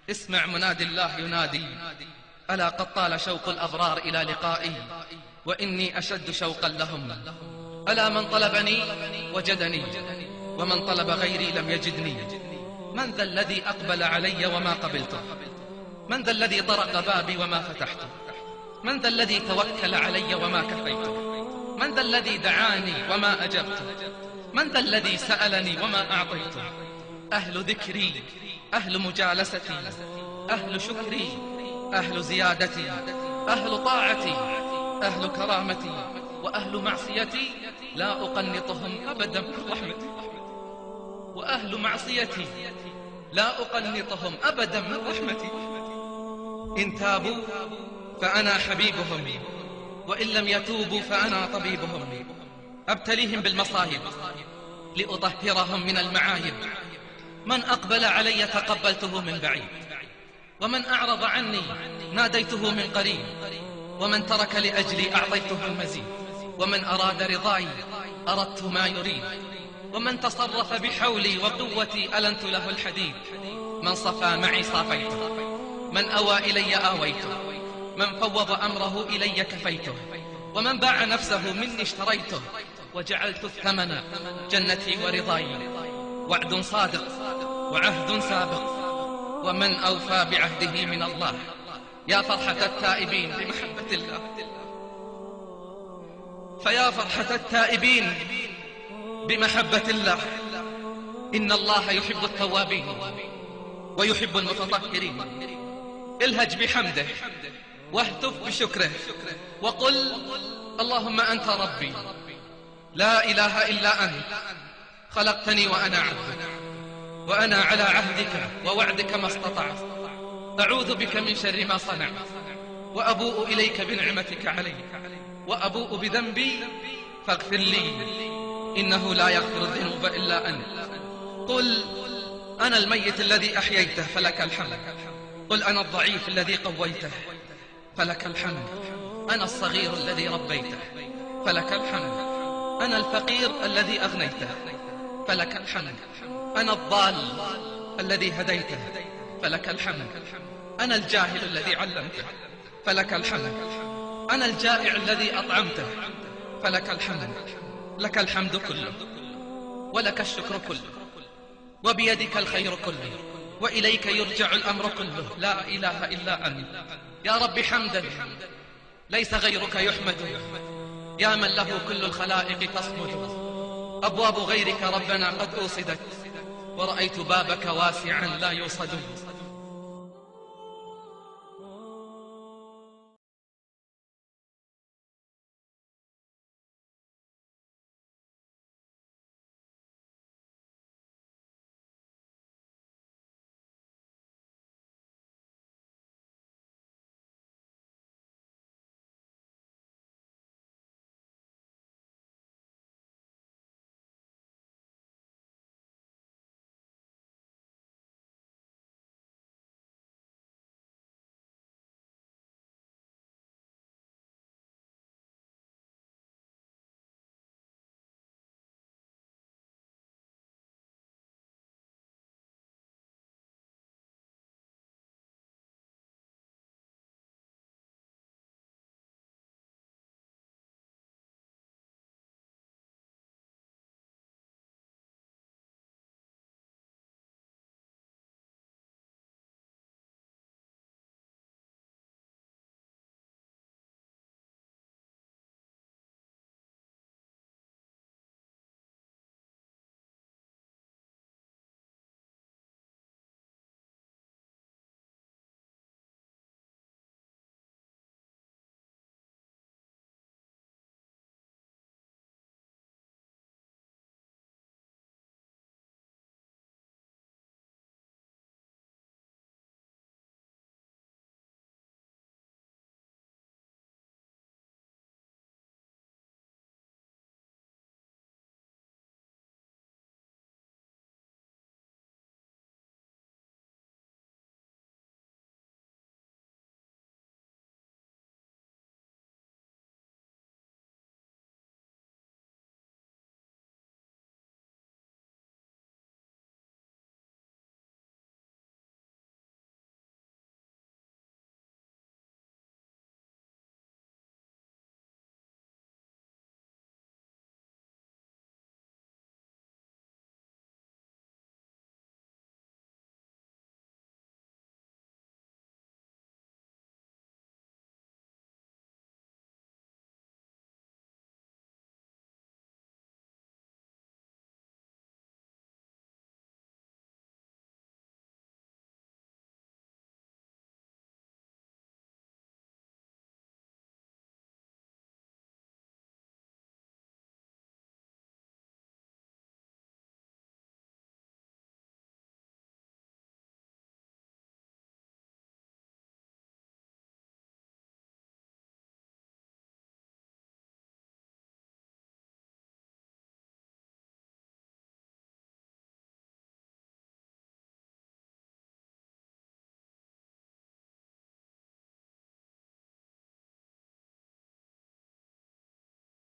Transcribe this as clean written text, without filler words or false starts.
اسمع منادي الله ينادي، ألا قد طال شوق الأبرار إلى لقائي، وإني أشد شوقا لهم. ألا من طلبني وجدني، ومن طلب غيري لم يجدني. من ذا الذي أقبل علي وما قبلته؟ من ذا الذي طرق بابي وما فتحته؟ من ذا الذي توكل علي وما كفيته؟ من ذا الذي دعاني وما أجبته؟ من ذا الذي سألني وما أعطيته؟ أهل ذكري، أهل مجالستي، أهل شكري، أهل زيادتي، أهل طاعتي، أهل كرامتي، وأهل معصيتي لا أقنطهم أبدا من رحمتي. وأهل معصيتي لا أقنطهم أبدا من رحمتي. إن تابوا فأنا حبيبهم، وإن لم يتوبوا فأنا طبيبهم. أبتليهم بالمصائب لأطهرهم من المعايب. من أقبل علي تقبلته من بعيد، ومن أعرض عني ناديته من قريب. ومن ترك لأجلي أعطيته المزيد، ومن أراد رضاي أردت ما يريد. ومن تصرف بحولي وقوتي ألنت له الحديد. من صفى معي صافيته، من أوى إلي آويته، من فوض أمره إلي كفيته. ومن باع نفسه مني اشتريته، وجعلت الثمن جنتي ورضاي. وعد صادق وعهد سابق، ومن أوفى بعهده من الله. يا فرحة التائبين بمحبة الله، فيا فرحة التائبين بمحبة الله. إن الله يحب التوابين ويحب المتطهرين. الهج بحمده واهتف بشكره، وقل اللهم أنت ربي لا إله إلا أنت، خلقتني وأنا عبدك، وأنا على عهدك ووعدك ما استطعت. أعوذ بك من شر ما صنعت، وأبوء إليك بنعمتك علي، وأبوء بذنبي فاغفر لي، إنه لا يغفر الذنوب إلا أنت. قل أنا الميت الذي أحييته فلك الحمد. قل أنا الضعيف الذي قويته فلك الحمد. أنا الصغير الذي ربيته فلك الحمد. أنا الفقير الذي أغنيته فلك الحمد. أنا الضال الذي هديته فلك الحمد. أنا الجاهل الذي علمته فلك الحمد. أنا الجائع الذي أطعمته فلك الحمد. لك الحمد كله، ولك الشكر كله، وبيدك الخير كله، وإليك يرجع الأمر كله. لا إله إلا أنت. يا رب حمدا ليس غيرك يحمد، يا من له كل الخلائق تصمد. أبواب غيرك ربنا قد أوصدت، ورأيت بابك واسعا لا يوصد.